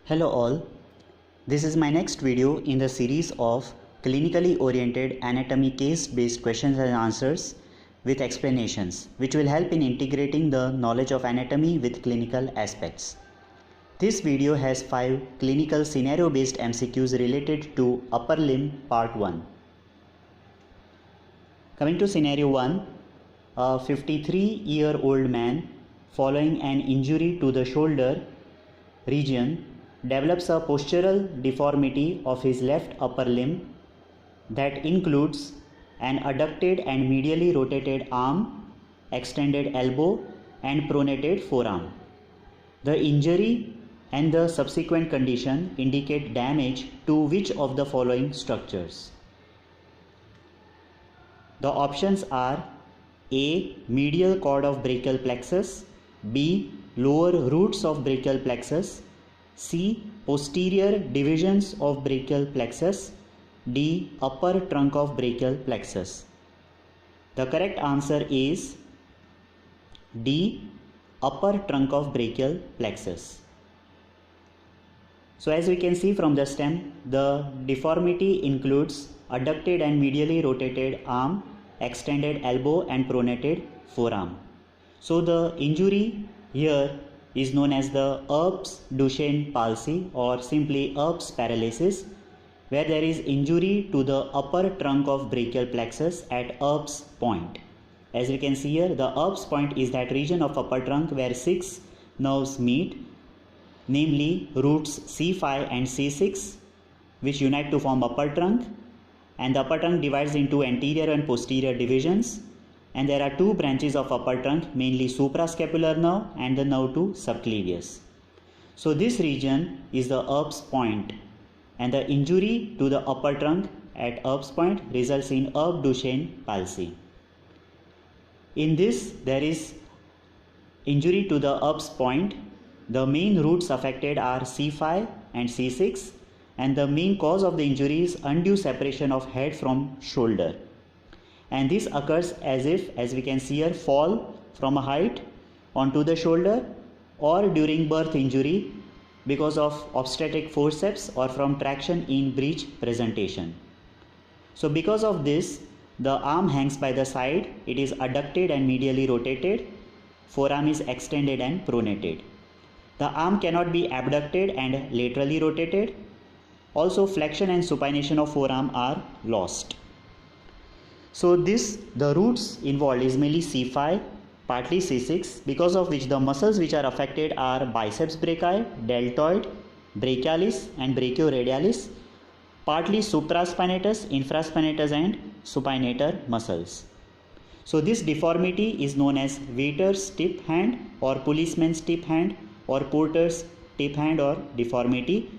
Hello all, this is my next video in the series of clinically oriented anatomy case-based questions and answers with explanations, which will help in integrating the knowledge of anatomy with clinical aspects. This video has 5 clinical scenario-based MCQs related to upper limb part 1. Coming to scenario 1, a 53-year-old man following an injury to the shoulder region develops a postural deformity of his left upper limb that includes an adducted and medially rotated arm, extended elbow and pronated forearm. The injury and the subsequent condition indicate damage to which of the following structures? The options are A. Medial cord of brachial plexus, B. Lower roots of brachial plexus, C. Posterior divisions of brachial plexus, D. Upper trunk of brachial plexus. The correct answer is D. Upper trunk of brachial plexus. So as we can see from the stem, the deformity includes adducted and medially rotated arm, extended elbow and pronated forearm. So the injury here is known as the Erb's-Duchenne palsy or simply Erb's paralysis, where there is injury to the upper trunk of brachial plexus at Erb's point. As we can see here, the Erb's point is that region of upper trunk where 6 nerves meet, namely roots C5 and C6, which unite to form upper trunk, and the upper trunk divides into anterior and posterior divisions. And there are 2 branches of upper trunk, mainly suprascapular nerve and the nerve to subclavius. So this region is the Erb's point, and the injury to the upper trunk at Erb's point results in Erb-Duchenne palsy. In this, there is injury to the Erb's point. The main roots affected are C5 and C6, and the main cause of the injury is undue separation of head from shoulder. And this occurs as we can see here, fall from a height onto the shoulder or during birth injury because of obstetric forceps or from traction in breech presentation. So because of this, the arm hangs by the side, it is adducted and medially rotated, forearm is extended and pronated. The arm cannot be abducted and laterally rotated. Also flexion and supination of forearm are lost. So the roots involved is mainly C5, partly C6, because of which the muscles which are affected are biceps brachii, deltoid, brachialis and brachioradialis, partly supraspinatus, infraspinatus and supinator muscles. So this deformity is known as waiter's tip hand or policeman's tip hand or porter's tip hand or deformity.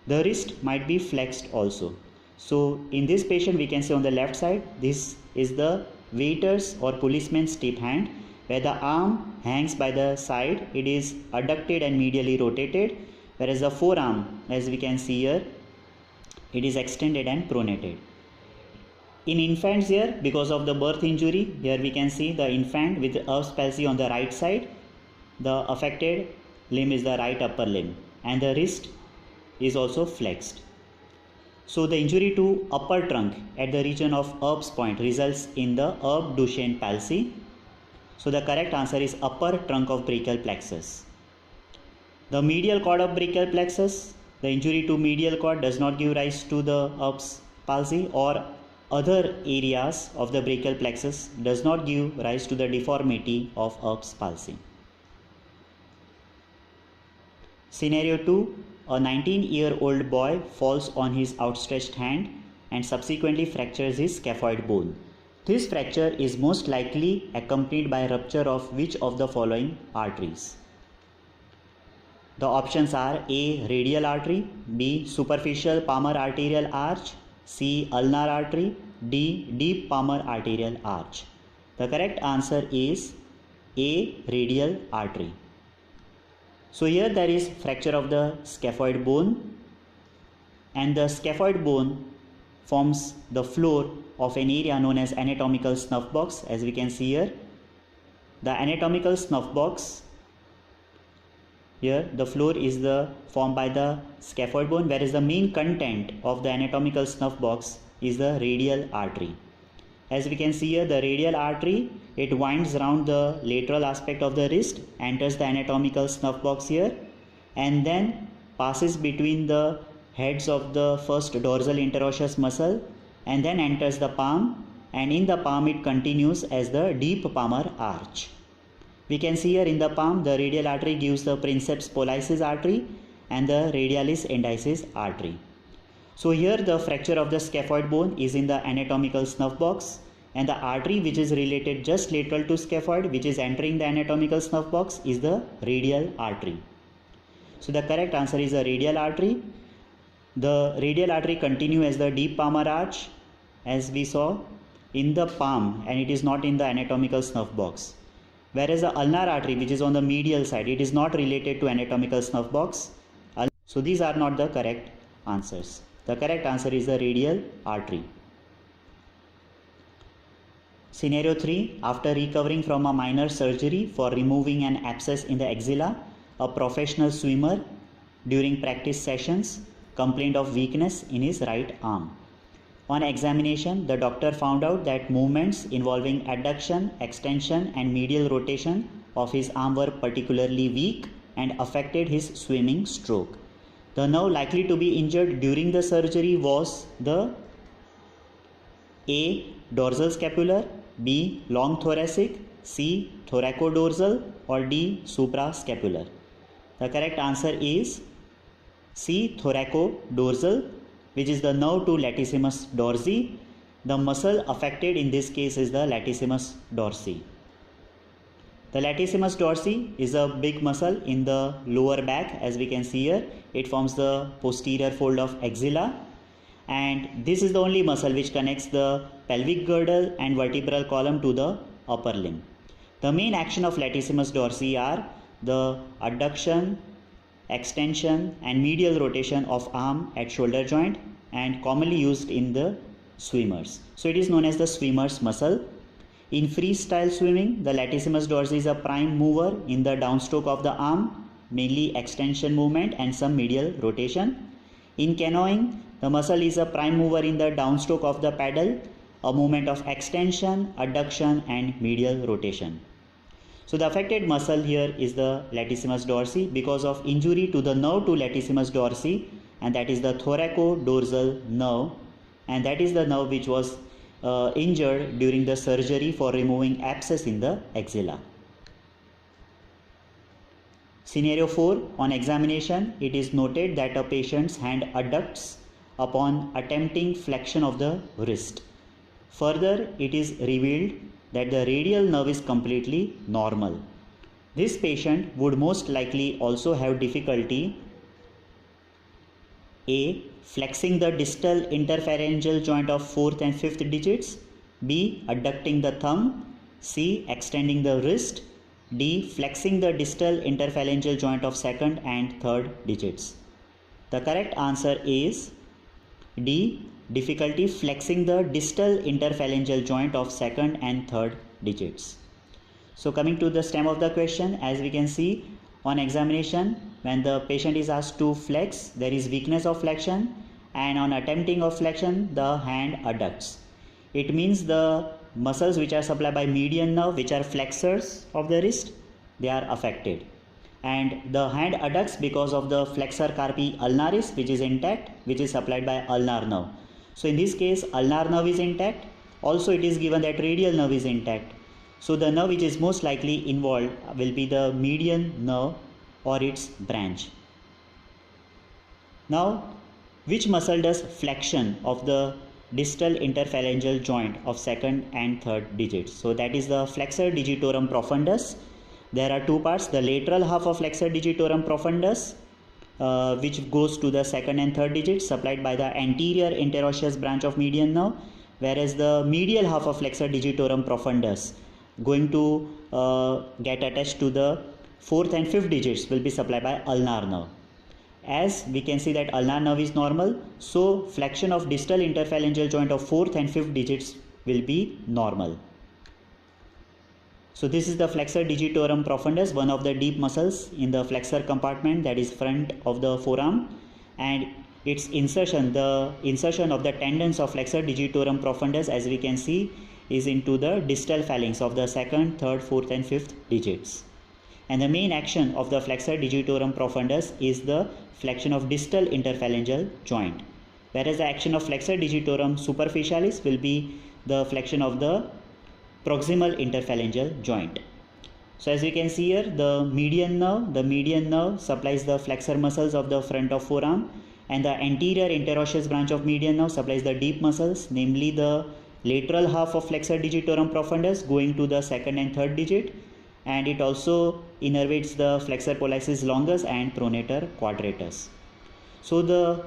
The wrist might be flexed also. So in this patient we can see on the left side, this is the waiter's or policeman's tip hand, where the arm hangs by the side, it is adducted and medially rotated, whereas the forearm, as we can see here, it is extended and pronated. In infants here, because of the birth injury, here we can see the infant with Erb's palsy on the right side, the affected limb is the right upper limb and the wrist is also flexed. So the injury to upper trunk at the region of Erb's point results in the Erb-Duchenne palsy. So the correct answer is upper trunk of brachial plexus. The medial cord of brachial plexus, the injury to medial cord does not give rise to the Erb's palsy, or other areas of the brachial plexus does not give rise to the deformity of Erb's palsy. Scenario 2. A 19-year-old boy falls on his outstretched hand and subsequently fractures his scaphoid bone. This fracture is most likely accompanied by rupture of which of the following arteries? The options are A. Radial artery, B. Superficial palmar arterial arch, C. Ulnar artery, D. Deep palmar arterial arch. The correct answer is A. Radial artery. So here there is fracture of the scaphoid bone, and the scaphoid bone forms the floor of an area known as anatomical snuff box, as we can see here. The anatomical snuff box here the floor is formed by the scaphoid bone, whereas the main content of the anatomical snuff box is the radial artery. As we can see here, the radial artery, it winds around the lateral aspect of the wrist, enters the anatomical snuff box here, and then passes between the heads of the first dorsal interosseous muscle and then enters the palm, and in the palm it continues as the deep palmar arch. We can see here in the palm the radial artery gives the princeps pollicis artery and the radialis indicis artery. So here the fracture of the scaphoid bone is in the anatomical snuff box, and the artery which is related just lateral to scaphoid, which is entering the anatomical snuff box, is the radial artery. So the correct answer is the radial artery. The radial artery continues as the deep palmar arch, as we saw, in the palm, and it is not in the anatomical snuff box. Whereas the ulnar artery, which is on the medial side, it is not related to anatomical snuff box. So these are not the correct answers. The correct answer is the radial artery. Scenario 3. After recovering from a minor surgery for removing an abscess in the axilla, a professional swimmer during practice sessions complained of weakness in his right arm. On examination, the doctor found out that movements involving adduction, extension and medial rotation of his arm were particularly weak and affected his swimming stroke. The nerve likely to be injured during the surgery was the A. dorsal scapular, B. long thoracic, C. thoracodorsal, or D. suprascapular. The correct answer is C. thoracodorsal, which is the nerve to latissimus dorsi. The muscle affected in this case is the latissimus dorsi. The latissimus dorsi is a big muscle in the lower back, as we can see here. It forms the posterior fold of axilla, and this is the only muscle which connects the pelvic girdle and vertebral column to the upper limb. The main action of latissimus dorsi are the adduction, extension and medial rotation of arm at shoulder joint, and commonly used in the swimmers. So it is known as the swimmer's muscle. In freestyle swimming, the latissimus dorsi is a prime mover in the downstroke of the arm, mainly extension movement and some medial rotation. In canoeing, the muscle is a prime mover in the downstroke of the paddle, a movement of extension, adduction and medial rotation. So the affected muscle here is the latissimus dorsi because of injury to the nerve to latissimus dorsi, and that is the thoracodorsal nerve, and that is the nerve which was injured during the surgery for removing abscess in the axilla. Scenario 4. On examination, it is noted that a patient's hand adducts upon attempting flexion of the wrist. Further, it is revealed that the radial nerve is completely normal. This patient would most likely also have difficulty A. flexing the distal interphalangeal joint of 4th and 5th digits, B. adducting the thumb, C. extending the wrist, D. flexing the distal interphalangeal joint of 2nd and 3rd digits. The correct answer is D. difficulty flexing the distal interphalangeal joint of 2nd and 3rd digits. So coming to the stem of the question, as we can see on examination, when the patient is asked to flex, there is weakness of flexion, and on attempting of flexion, the hand adducts. It means the muscles which are supplied by median nerve, which are flexors of the wrist, they are affected. And the hand adducts because of the flexor carpi ulnaris, which is intact, which is supplied by ulnar nerve. So in this case, ulnar nerve is intact. Also it is given that radial nerve is intact. So the nerve which is most likely involved will be the median nerve or its branch. Now, which muscle does flexion of the distal interphalangeal joint of 2nd and 3rd digits? So that is the flexor digitorum profundus. There are two parts, the lateral half of flexor digitorum profundus, which goes to the 2nd and 3rd digits, supplied by the anterior interosseous branch of median nerve, whereas the medial half of flexor digitorum profundus going to get attached to the 4th and 5th digits will be supplied by ulnar nerve. As we can see that ulnar nerve is normal, so flexion of distal interphalangeal joint of 4th and 5th digits will be normal. So this is the flexor digitorum profundus, one of the deep muscles in the flexor compartment, that is front of the forearm, and its insertion, the insertion of the tendons of flexor digitorum profundus, as we can see, is into the distal phalanx of the second, third, fourth and fifth digits. And the main action of the flexor digitorum profundus is the flexion of distal interphalangeal joint, whereas the action of flexor digitorum superficialis will be the flexion of the proximal interphalangeal joint. So as we can see here, the median nerve supplies the flexor muscles of the front of forearm, and the anterior interosseous branch of median nerve supplies the deep muscles, namely the lateral half of flexor digitorum profundus going to the second and third digit, and it also innervates the flexor pollicis longus and pronator quadratus. So the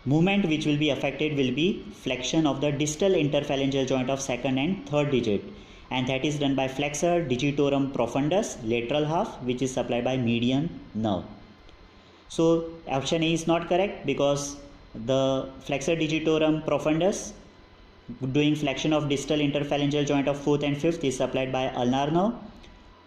movement which will be affected will be flexion of the distal interphalangeal joint of second and third digit, and that is done by flexor digitorum profundus lateral half, which is supplied by median nerve. So option A is not correct, because the flexor digitorum profundus doing flexion of distal interphalangeal joint of fourth and fifth is supplied by ulnar nerve.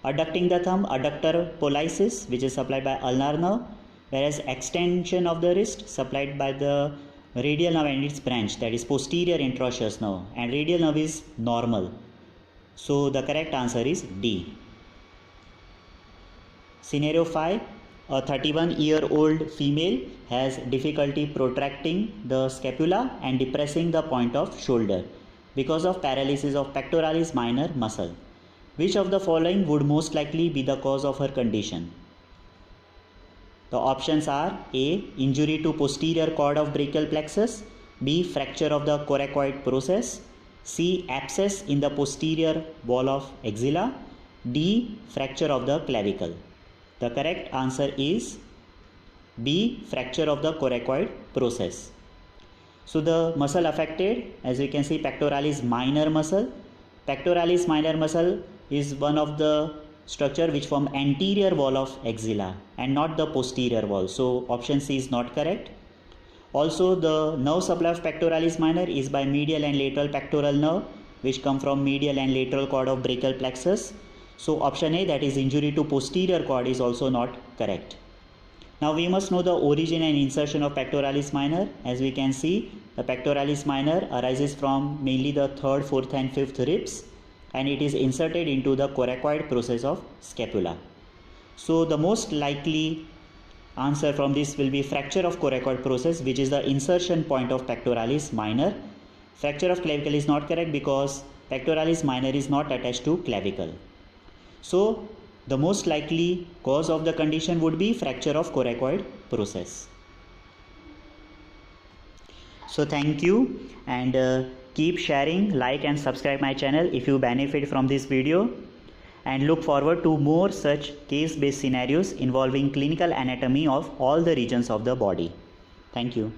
Adducting the thumb, adductor pollicis, which is supplied by ulnar nerve, whereas extension of the wrist supplied by the radial nerve and its branch, that is posterior interosseous nerve, and radial nerve is normal. So the correct answer is D. Scenario 5. A 31-year-old female has difficulty protracting the scapula and depressing the point of shoulder because of paralysis of pectoralis minor muscle. Which of the following would most likely be the cause of her condition? The options are A. Injury to posterior cord of brachial plexus, B. Fracture of the coracoid process, C. Abscess in the posterior wall of axilla, D. Fracture of the clavicle. The correct answer is B. Fracture of the coracoid process. So the muscle affected, as you can see, pectoralis minor muscle. Pectoralis minor muscle is one of the structure which form anterior wall of axilla and not the posterior wall. So option C is not correct. Also the nerve supply of pectoralis minor is by medial and lateral pectoral nerve, which come from medial and lateral cord of brachial plexus. So option A, that is injury to posterior cord, is also not correct. Now we must know the origin and insertion of pectoralis minor. As we can see, the pectoralis minor arises from mainly the third, fourth and fifth ribs, and it is inserted into the coracoid process of scapula. So the most likely answer from this will be fracture of coracoid process, which is the insertion point of pectoralis minor. Fracture of clavicle is not correct because pectoralis minor is not attached to clavicle. So the most likely cause of the condition would be fracture of coracoid process. So thank you, and keep sharing, like and subscribe my channel if you benefit from this video, and look forward to more such case-based scenarios involving clinical anatomy of all the regions of the body. Thank you.